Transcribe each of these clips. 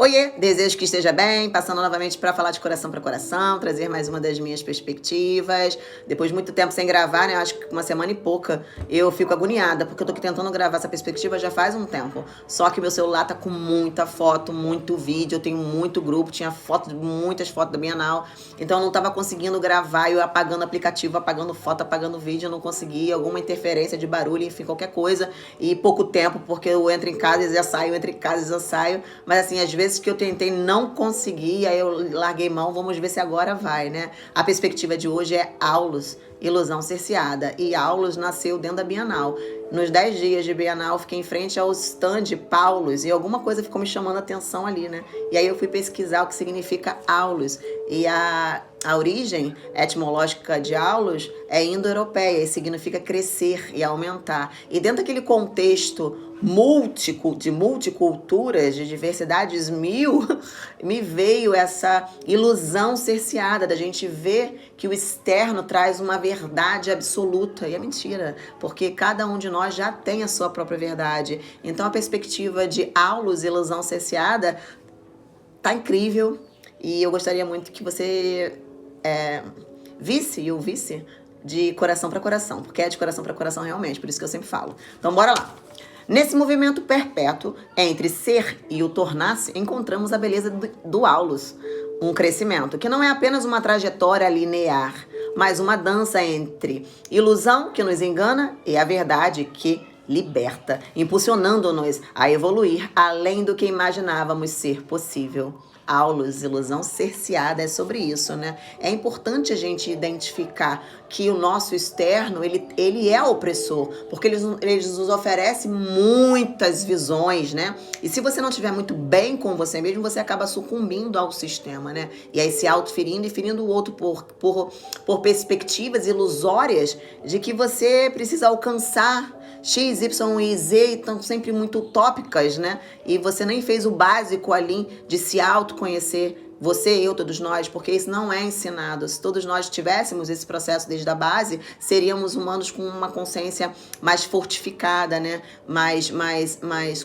Oiê, desejo que esteja bem, passando novamente para falar de coração para coração, trazer mais uma das minhas perspectivas. Depois de muito tempo sem gravar, né, acho que uma semana e pouca, eu fico agoniada, porque eu tô aqui tentando gravar essa perspectiva já faz um tempo. Só que meu celular tá com muita foto, muito vídeo, eu tenho muito grupo, tinha muitas fotos da Bienal, então eu não tava conseguindo gravar, eu apagando aplicativo, apagando foto, apagando vídeo, eu não conseguia, alguma interferência de barulho, enfim, qualquer coisa, e pouco tempo, porque eu entro em casa e já saio, entro em casa e já saio, mas assim, às vezes que eu tentei não consegui, aí eu larguei mão, vamos ver se agora vai, né? A perspectiva de hoje é Aulus, ilusão cerceada, e Aulus nasceu dentro da Bienal. Nos 10 dias de Bienal, fiquei em frente ao stand Paulus, e alguma coisa ficou me chamando a atenção ali, né? E aí eu fui pesquisar o que significa Aulus, e a origem etimológica de Aulus é indo-europeia, e significa crescer e aumentar. E dentro daquele contexto de multiculturas, de diversidades mil, me veio essa ilusão cerceada da gente ver que o externo traz uma verdade absoluta, e é mentira, porque cada um de nós já tem a sua própria verdade. Então a perspectiva de Aulus, ilusão cerceada, tá incrível, e eu gostaria muito que você visse e ouvisse de coração para coração, porque é de coração para coração realmente, por isso que eu sempre falo. Então bora lá. Nesse movimento perpétuo entre ser e o tornar-se, encontramos a beleza do Aulus, um crescimento que não é apenas uma trajetória linear, mas uma dança entre ilusão que nos engana e a verdade que liberta, impulsionando-nos a evoluir além do que imaginávamos ser possível. Aulus, ilusão cerceada, é sobre isso, né? É importante a gente identificar que o nosso externo, ele é opressor, porque ele nos oferece muitas visões, né? E se você não estiver muito bem com você mesmo, você acaba sucumbindo ao sistema, né? E aí se autoferindo e ferindo o outro por perspectivas ilusórias de que você precisa alcançar X, Y e Z, estão sempre muito utópicas, né? E você nem fez o básico ali de se autoconhecer, você, eu, todos nós, porque isso não é ensinado. Se todos nós tivéssemos esse processo desde a base, seríamos humanos com uma consciência mais fortificada, né?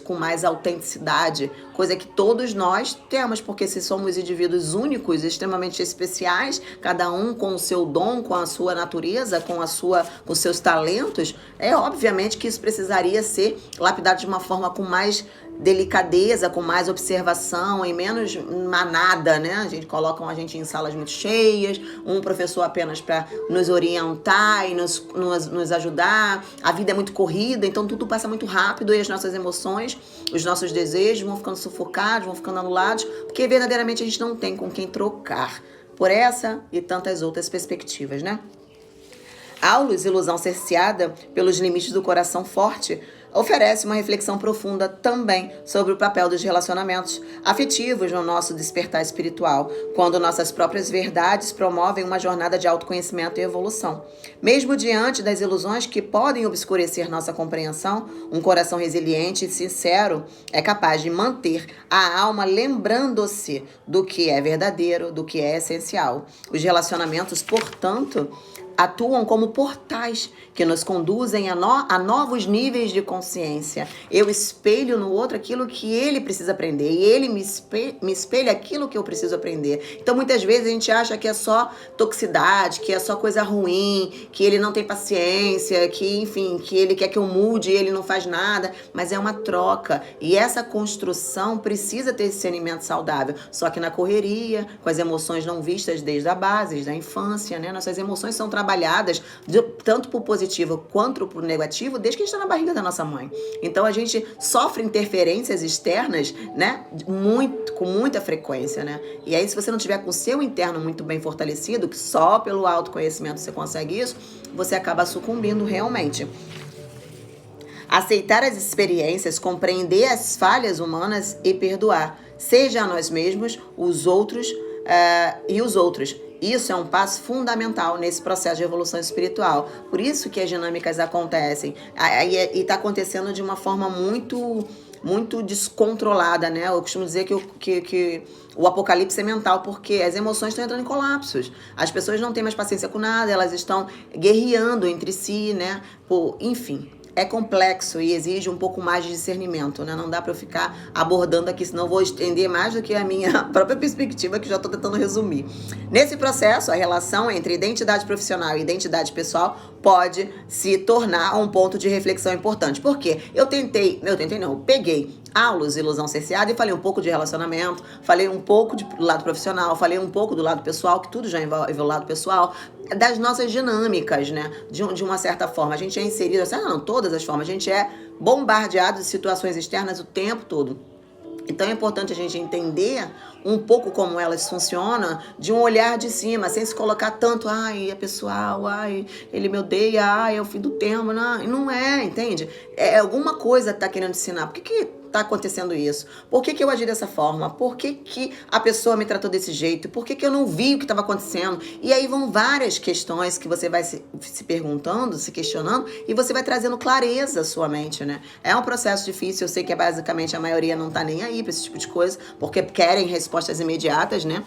Com mais autenticidade, coisa que todos nós temos, porque se somos indivíduos únicos, extremamente especiais, cada um com o seu dom, com a sua natureza, com os seus talentos, é obviamente que isso precisaria ser lapidado de uma forma com mais delicadeza, com mais observação e menos manada, né? A gente coloca a gente em salas muito cheias, um professor apenas para nos orientar e nos ajudar. A vida é muito corrida, então tudo passa muito rápido e as nossas emoções, os nossos desejos vão ficando sufocados, vão ficando anulados, porque verdadeiramente a gente não tem com quem trocar por essa e tantas outras perspectivas, né? Aulus, ilusão cerceada pelos limites do coração forte, oferece uma reflexão profunda também sobre o papel dos relacionamentos afetivos no nosso despertar espiritual, quando nossas próprias verdades promovem uma jornada de autoconhecimento e evolução. Mesmo diante das ilusões que podem obscurecer nossa compreensão, um coração resiliente e sincero é capaz de manter a alma lembrando-se do que é verdadeiro, do que é essencial. Os relacionamentos, portanto, atuam como portais que nos conduzem a novos níveis de consciência. Eu espelho no outro aquilo que ele precisa aprender e ele me espelha aquilo que eu preciso aprender. Então, muitas vezes a gente acha que é só toxicidade, que é só coisa ruim, que ele não tem paciência, que, enfim, que ele quer que eu mude e ele não faz nada, mas é uma troca. E essa construção precisa ter esse discernimento saudável. Só que na correria, com as emoções não vistas desde a base, desde a infância, né? Nossas emoções são trabalhadas tanto por positivo quanto por negativo desde que a gente está na barriga da nossa mãe. Então a gente sofre interferências externas, né, com muita frequência, né? E aí se você não tiver com o seu interno muito bem fortalecido, que só pelo autoconhecimento você consegue isso, você acaba sucumbindo realmente. Aceitar as experiências, compreender as falhas humanas e perdoar, seja a nós mesmos, os outros e os outros. Isso é um passo fundamental nesse processo de evolução espiritual. Por isso que as dinâmicas acontecem. E está acontecendo de uma forma muito descontrolada, né? Eu costumo dizer que o apocalipse é mental, porque as emoções estão entrando em colapsos. As pessoas não têm mais paciência com nada, elas estão guerreando entre si, né? Enfim. é complexo e exige um pouco mais de discernimento, né? Não dá para eu ficar abordando aqui, senão eu vou estender mais do que a minha própria perspectiva, que já estou tentando resumir. Nesse processo, a relação entre identidade profissional e identidade pessoal pode se tornar um ponto de reflexão importante. Por quê? Eu peguei aulas de ilusão cerceada e falei um pouco de relacionamento, falei um pouco do lado profissional, falei um pouco do lado pessoal, que tudo já envolve o lado pessoal, das nossas dinâmicas, né? De uma certa forma. A gente é inserido, todas as formas, a gente é bombardeado de situações externas o tempo todo. Então é importante a gente entender um pouco como elas funcionam, de um olhar de cima, sem se colocar tanto, é pessoal, ele me odeia, é o fim do termo, não é, entende? Alguma coisa tá querendo ensinar. Por que tá acontecendo isso? Por que eu agi dessa forma? Por que a pessoa me tratou desse jeito? Por que eu não vi o que estava acontecendo? E aí vão várias questões que você vai se perguntando, se questionando, e você vai trazendo clareza à sua mente, né? É um processo difícil, eu sei que basicamente a maioria não tá nem aí pra esse tipo de coisa, porque querem respostas imediatas, né?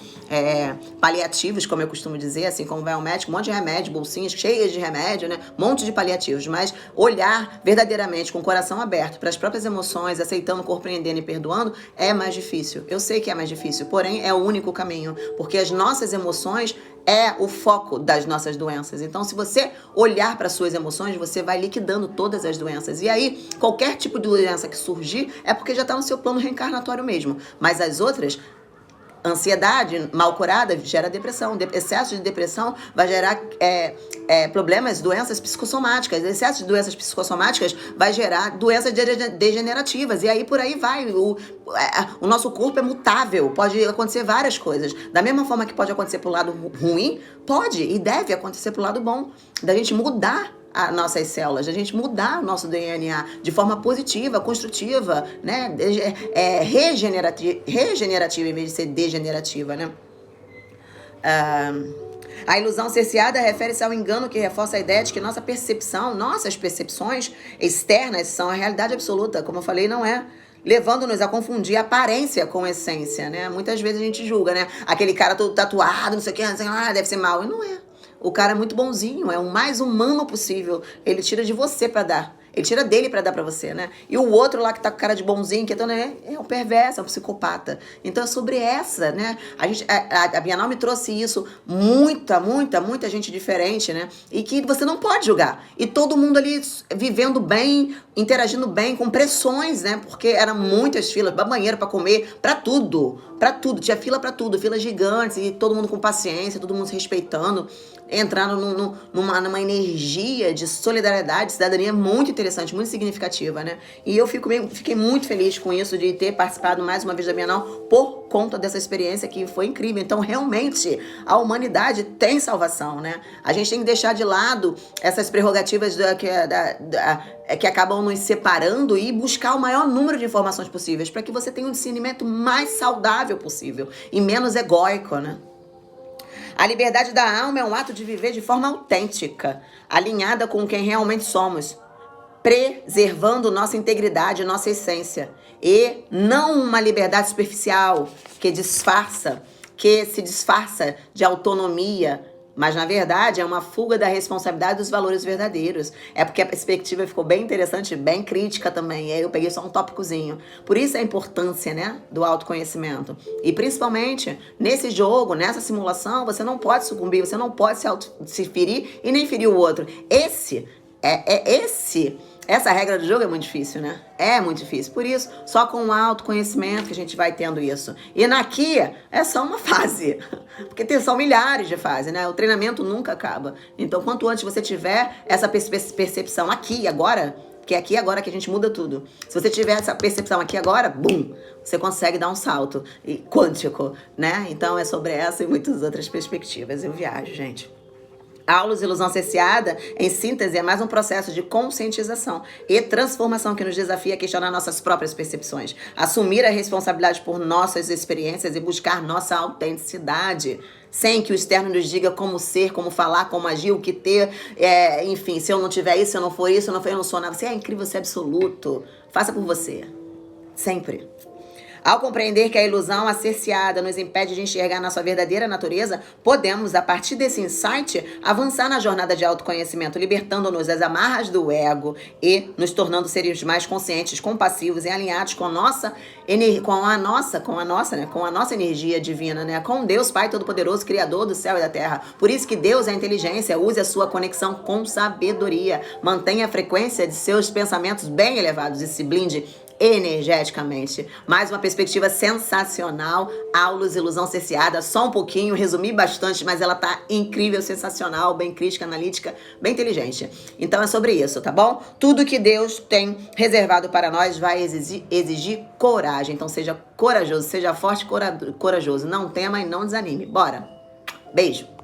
Paliativos, como eu costumo dizer, assim como vai ao médico, um monte de remédio, bolsinhas cheias de remédio, né? Um monte de paliativos, mas olhar verdadeiramente com o coração aberto para as próprias emoções, aceitando, compreendendo e perdoando, é mais difícil. Eu sei que é mais difícil, porém é o único caminho, porque as nossas emoções é o foco das nossas doenças. Então, se você olhar para suas emoções, você vai liquidando todas as doenças. E aí, qualquer tipo de doença que surgir é porque já está no seu plano reencarnatório mesmo. Mas as outras, ansiedade mal curada gera depressão. Excesso de depressão vai gerar problemas, doenças psicossomáticas. Excesso de doenças psicossomáticas vai gerar doenças degenerativas. E aí por aí vai. O nosso corpo é mutável. Pode acontecer várias coisas. Da mesma forma que pode acontecer pro lado ruim, pode e deve acontecer pro lado bom. Da gente mudar as nossas células, a gente mudar o nosso DNA de forma positiva, construtiva, né? Regenerativa em vez de ser degenerativa, né? A ilusão cerceada refere-se ao engano que reforça a ideia de que nossas percepções externas são a realidade absoluta. Como eu falei, não é. Levando-nos a confundir aparência com essência, né? Muitas vezes a gente julga, né? Aquele cara todo tatuado, não sei o que, deve ser mal. E não é. O cara é muito bonzinho, é o mais humano possível. Ele tira de você pra dar. Ele tira dele pra dar pra você, né? E o outro lá que tá com cara de bonzinho, que é um perverso, é um psicopata. Então é sobre essa, né? A Bienal me trouxe isso. Muita gente diferente, né? E que você não pode julgar. E todo mundo ali vivendo bem, interagindo bem, com pressões, né? Porque eram muitas filas, pra banheiro, pra comer, pra tudo. Pra tudo. Tinha fila pra tudo, filas gigantes, e todo mundo com paciência, todo mundo se respeitando, entrando numa energia de solidariedade, cidadania muito interessante, muito significativa, né? E eu fiquei muito feliz com isso, de ter participado mais uma vez da Bienal por conta dessa experiência que foi incrível. Então, realmente, a humanidade tem salvação, né? A gente tem que deixar de lado essas prerrogativas que acabam nos separando e buscar o maior número de informações possíveis para que você tenha um discernimento mais saudável possível e menos egóico, né? A liberdade da alma é um ato de viver de forma autêntica, alinhada com quem realmente somos, preservando nossa integridade, nossa essência. E não uma liberdade superficial que se disfarça de autonomia, mas, na verdade, é uma fuga da responsabilidade dos valores verdadeiros. É porque a perspectiva ficou bem interessante, bem crítica também. E aí eu peguei só um tópicozinho. Por isso a importância, né, do autoconhecimento. E, principalmente, nesse jogo, nessa simulação, você não pode sucumbir, você não pode se ferir e nem ferir o outro. Essa regra do jogo é muito difícil, né? É muito difícil. Por isso, só com o autoconhecimento que a gente vai tendo isso. E naqui é só uma fase. Porque são milhares de fases, né? O treinamento nunca acaba. Então, quanto antes você tiver essa percepção aqui e agora, que é aqui e agora que a gente muda tudo. Se você tiver essa percepção aqui e agora, bum, você consegue dar um salto quântico, né? Então, é sobre essa e muitas outras perspectivas. Eu viajo, gente. A ilusão cerceada, em síntese, é mais um processo de conscientização e transformação que nos desafia a questionar nossas próprias percepções, assumir a responsabilidade por nossas experiências e buscar nossa autenticidade, sem que o externo nos diga como ser, como falar, como agir, o que ter, enfim, se eu não tiver isso, se eu não for isso, eu não sou nada. Você é incrível, você é absoluto. Faça por você. Sempre. Ao compreender que a ilusão associada nos impede de enxergar nossa verdadeira natureza, podemos, a partir desse insight, avançar na jornada de autoconhecimento, libertando-nos das amarras do ego e nos tornando seres mais conscientes, compassivos e alinhados com a nossa energia divina, né? Com Deus Pai Todo-Poderoso, Criador do céu e da terra. Por isso que Deus é a inteligência. Use a sua conexão com sabedoria. Mantenha a frequência de seus pensamentos bem elevados e se blinde energeticamente. Mais uma perspectiva sensacional. Aulas Ilusão Cerceada, só um pouquinho, resumi bastante, mas ela tá incrível, sensacional, bem crítica, analítica, bem inteligente. Então é sobre isso, tá bom? Tudo que Deus tem reservado para nós vai exigir coragem. Então seja corajoso, seja forte, corajoso. Não tema e não desanime. Bora! Beijo!